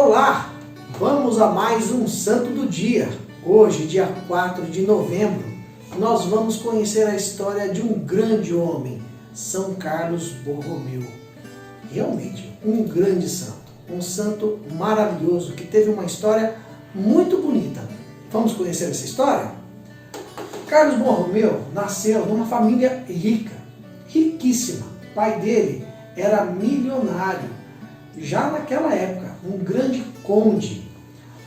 Olá! Vamos a mais um Santo do Dia. Hoje, dia 4 de novembro, nós vamos conhecer a história de um grande homem, São Carlos Borromeu. Realmente, um grande santo. Um santo maravilhoso que teve uma história muito bonita. Vamos conhecer essa história? Carlos Borromeu nasceu numa família rica, riquíssima. O pai dele era milionário. Já naquela época, um grande conde.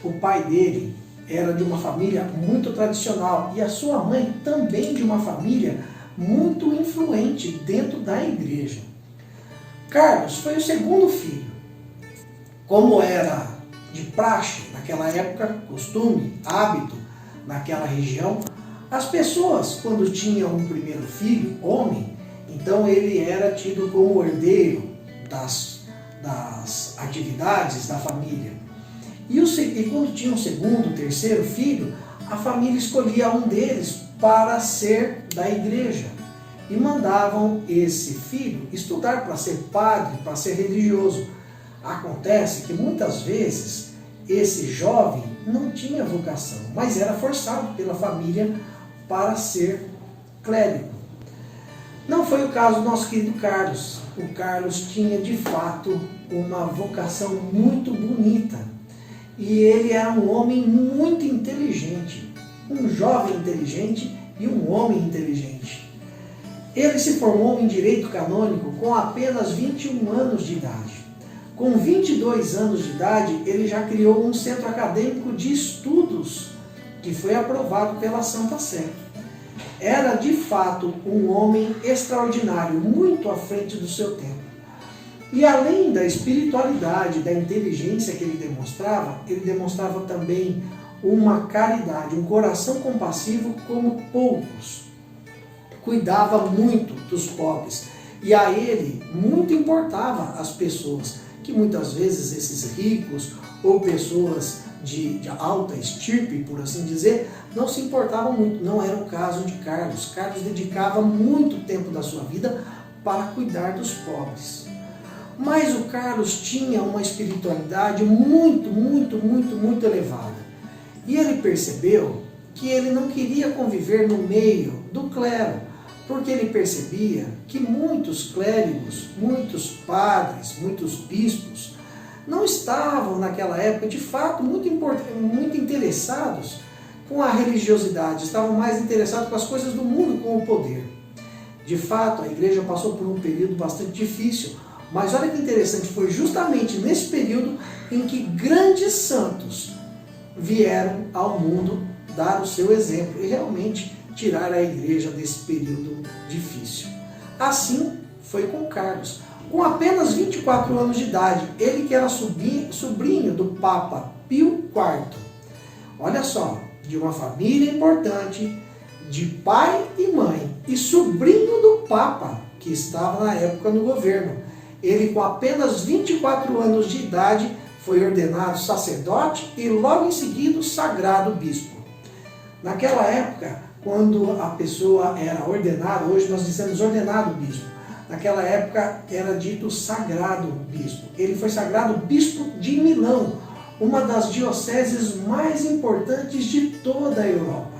O pai dele era de uma família muito tradicional e a sua mãe também de uma família muito influente dentro da igreja. Carlos foi o segundo filho. Como era de praxe naquela época, costume, hábito naquela região, as pessoas, quando tinham um primeiro filho, homem, então ele era tido como herdeiro das atividades da família. E quando tinha um segundo, terceiro filho, a família escolhia um deles para ser da igreja. E mandavam esse filho estudar para ser padre, para ser religioso. Acontece que muitas vezes esse jovem não tinha vocação, mas era forçado pela família para ser clérigo. Não foi o caso do nosso querido Carlos. O Carlos tinha de fato uma vocação muito bonita. E ele era um homem muito inteligente. Um jovem inteligente e um homem inteligente. Ele se formou em Direito Canônico com apenas 21 anos de idade. Com 22 anos de idade, ele já criou um centro acadêmico de estudos que foi aprovado pela Santa Sé. Era de fato um homem extraordinário, muito à frente do seu tempo. E além da espiritualidade, da inteligência que ele demonstrava também uma caridade, um coração compassivo como poucos. Cuidava muito dos pobres. E a ele muito importava as pessoas, que muitas vezes esses ricos ou pessoas de alta estirpe, por assim dizer, não se importavam muito. Não era o caso de Carlos. Carlos dedicava muito tempo da sua vida para cuidar dos pobres. Mas o Carlos tinha uma espiritualidade muito elevada. E ele percebeu que ele não queria conviver no meio do clero, porque ele percebia que muitos clérigos, muitos padres, muitos bispos, não estavam naquela época, de fato, muito interessados com a religiosidade, estavam mais interessados com as coisas do mundo, com o poder. De fato, a igreja passou por um período bastante difícil, mas olha que interessante, foi justamente nesse período em que grandes santos vieram ao mundo dar o seu exemplo e realmente tirar a igreja desse período difícil. Assim foi com Carlos. Com apenas 24 anos de idade, ele que era sobrinho do Papa Pio IV. Olha só, de uma família importante, de pai e mãe, e sobrinho do Papa, que estava na época no governo. Ele, com apenas 24 anos de idade, foi ordenado sacerdote e logo em seguida sagrado bispo. Naquela época, quando a pessoa era ordenada, hoje nós dizemos ordenado bispo, naquela época era dito sagrado bispo. Ele foi sagrado bispo de Milão, uma das dioceses mais importantes de toda a Europa.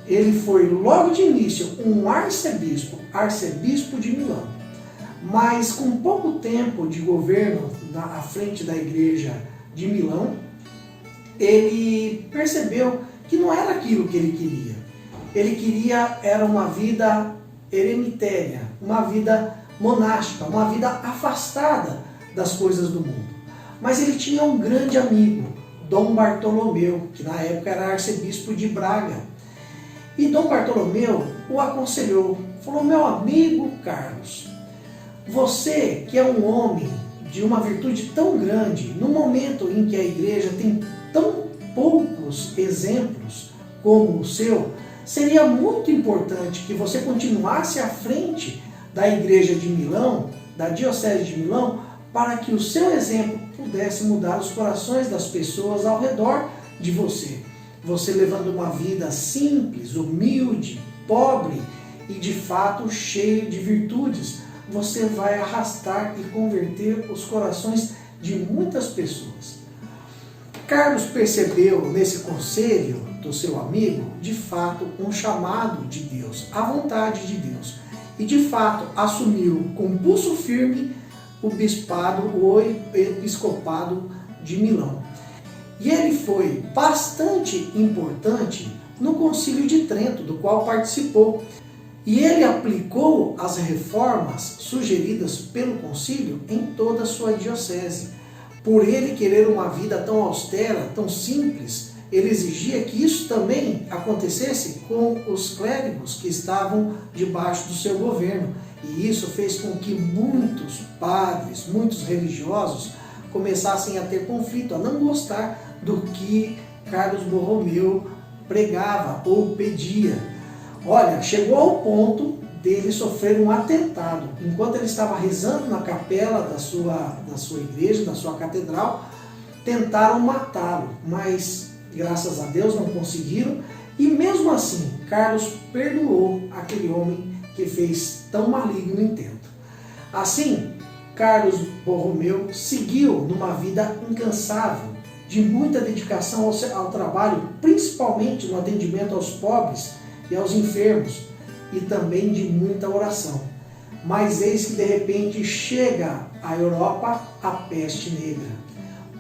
Ele foi logo de início um arcebispo de Milão. Mas com pouco tempo de governo à frente da igreja de Milão, ele percebeu que não era aquilo que ele queria. Ele queria era uma vida eremitéria, uma vida monástica, uma vida afastada das coisas do mundo. Mas ele tinha um grande amigo, Dom Bartolomeu, que na época era arcebispo de Braga. E Dom Bartolomeu o aconselhou, falou: meu amigo Carlos, você que é um homem de uma virtude tão grande, no momento em que a igreja tem tão poucos exemplos como o seu, seria muito importante que você continuasse à frente da igreja de Milão, da diocese de Milão, para que o seu exemplo pudesse mudar os corações das pessoas ao redor de você. Você levando uma vida simples, humilde, pobre e de fato cheio de virtudes, você vai arrastar e converter os corações de muitas pessoas. Carlos percebeu nesse conselho do seu amigo, de fato, um chamado de Deus, a vontade de Deus. E de fato assumiu com pulso firme o bispado, o episcopado de Milão. E ele foi bastante importante no Concílio de Trento, do qual participou. E ele aplicou as reformas sugeridas pelo concílio em toda a sua diocese. Por ele querer uma vida tão austera, tão simples, ele exigia que isso também acontecesse com os clérigos que estavam debaixo do seu governo. E isso fez com que muitos padres, muitos religiosos começassem a ter conflito, a não gostar do que Carlos Borromeu pregava ou pedia. Olha, chegou ao ponto dele sofrer um atentado. Enquanto ele estava rezando na capela da sua igreja, da sua catedral, tentaram matá-lo, mas graças a Deus não conseguiram. E mesmo assim, Carlos perdoou aquele homem que fez tão maligno intento. Assim, Carlos Borromeu seguiu numa vida incansável, de muita dedicação ao trabalho, principalmente no atendimento aos pobres e aos enfermos, e também de muita oração. Mas eis que de repente chega à Europa a peste negra.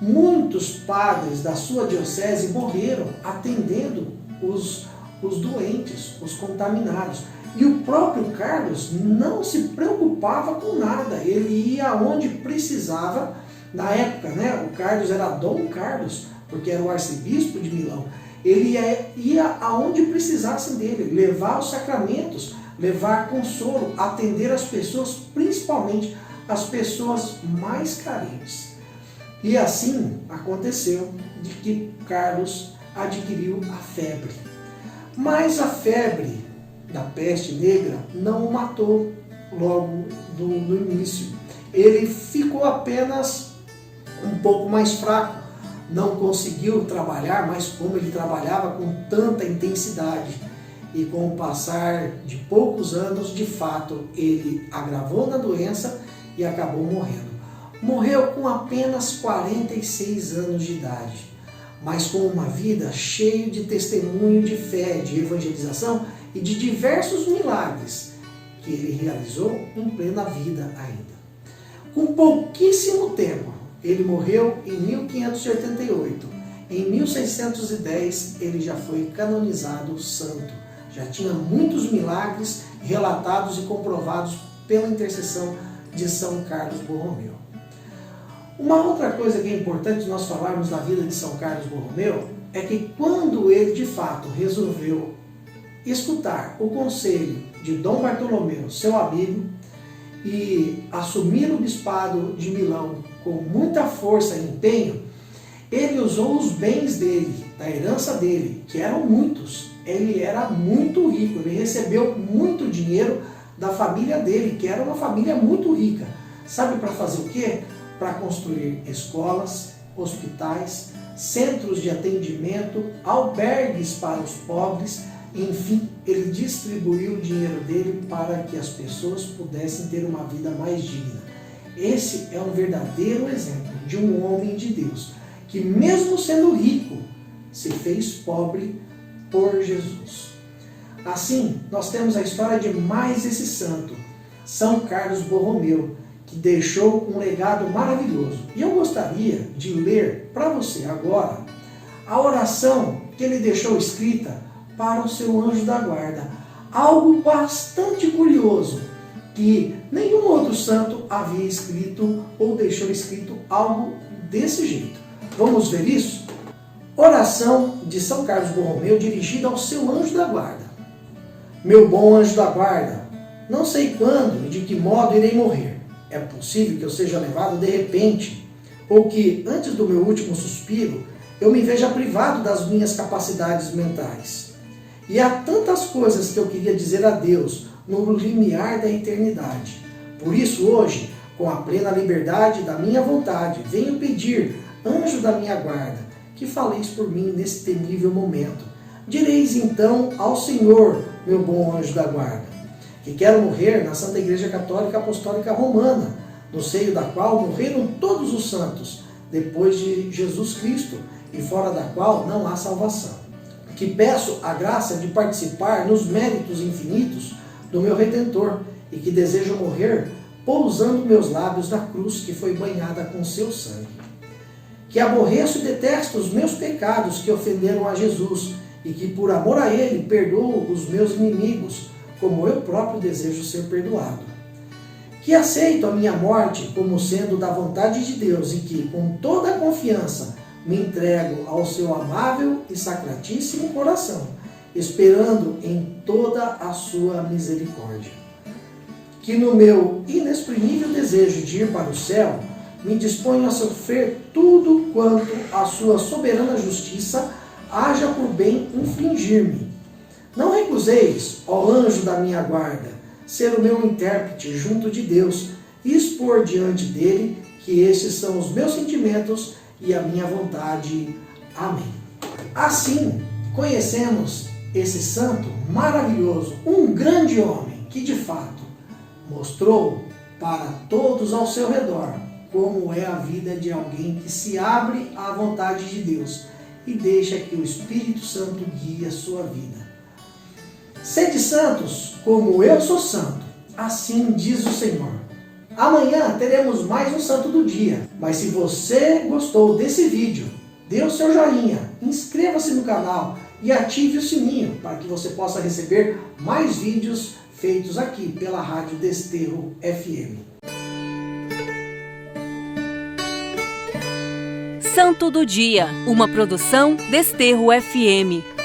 Muitos padres da sua diocese morreram atendendo os doentes, os contaminados. E o próprio Carlos não se preocupava com nada, ele ia aonde precisava. Na época, o Carlos era Dom Carlos, porque era o arcebispo de Milão. Ele ia aonde precisassem dele, levar os sacramentos, levar consolo, atender as pessoas, principalmente as pessoas mais carentes. E assim aconteceu de que Carlos adquiriu a febre. Mas a febre da peste negra não o matou logo no início. Ele ficou apenas um pouco mais fraco, não conseguiu trabalhar, mas como ele trabalhava com tanta intensidade, e com o passar de poucos anos, de fato, ele agravou na doença e acabou morrendo. Morreu com apenas 46 anos de idade, mas com uma vida cheia de testemunho de fé, de evangelização e de diversos milagres que ele realizou em plena vida ainda. Com pouquíssimo tempo, ele morreu em 1588. Em 1610, ele já foi canonizado santo. Já tinha muitos milagres relatados e comprovados pela intercessão de São Carlos Borromeu. Uma outra coisa que é importante nós falarmos da vida de São Carlos Borromeu é que quando ele de fato resolveu escutar o conselho de Dom Bartolomeu, seu amigo, e assumir o bispado de Milão com muita força e empenho, ele usou os bens dele, da herança dele, que eram muitos. Ele era muito rico, ele recebeu muito dinheiro da família dele, que era uma família muito rica. Sabe para fazer o quê? Para construir escolas, hospitais, centros de atendimento, albergues para os pobres. Enfim, ele distribuiu o dinheiro dele para que as pessoas pudessem ter uma vida mais digna. Esse é um verdadeiro exemplo de um homem de Deus, que mesmo sendo rico, se fez pobre por Jesus. Assim, nós temos a história de mais esse santo, São Carlos Borromeu, que deixou um legado maravilhoso. E eu gostaria de ler para você agora a oração que ele deixou escrita para o seu anjo da guarda. Algo bastante curioso, que nenhum outro santo havia escrito ou deixou escrito algo desse jeito. Vamos ver isso? Oração de São Carlos Borromeu dirigida ao seu anjo da guarda. Meu bom anjo da guarda, não sei quando e de que modo irei morrer. É possível que eu seja levado de repente, ou que, antes do meu último suspiro, eu me veja privado das minhas capacidades mentais. E há tantas coisas que eu queria dizer a Deus no limiar da eternidade. Por isso, hoje, com a plena liberdade da minha vontade, venho pedir, anjo da minha guarda, que faleis por mim nesse temível momento. Direis então ao Senhor, meu bom anjo da guarda, que quero morrer na Santa Igreja Católica Apostólica Romana, no seio da qual morreram todos os santos, depois de Jesus Cristo, e fora da qual não há salvação. Que peço a graça de participar nos méritos infinitos do meu Redentor e que desejo morrer pousando meus lábios na cruz que foi banhada com seu sangue. Que aborreço e detesto os meus pecados que ofenderam a Jesus e que por amor a Ele perdoo os meus inimigos, como eu próprio desejo ser perdoado. Que aceito a minha morte como sendo da vontade de Deus e que, com toda a confiança, me entrego ao seu amável e sacratíssimo coração, esperando em toda a sua misericórdia. Que no meu inexprimível desejo de ir para o céu, me disponho a sofrer tudo quanto a sua soberana justiça haja por bem infligir-me. Não recuseis, ó anjo da minha guarda, ser o meu intérprete junto de Deus e expor diante dele que estes são os meus sentimentos e a minha vontade. Amém. Assim, conhecemos esse santo maravilhoso, um grande homem que de fato mostrou para todos ao seu redor como é a vida de alguém que se abre à vontade de Deus e deixa que o Espírito Santo guie a sua vida. Sede santos, como eu sou santo, assim diz o Senhor. Amanhã teremos mais um santo do dia, mas se você gostou desse vídeo, dê o seu joinha, inscreva-se no canal e ative o sininho para que você possa receber mais vídeos feitos aqui pela Rádio Desterro FM. Santo do Dia, uma produção Desterro FM.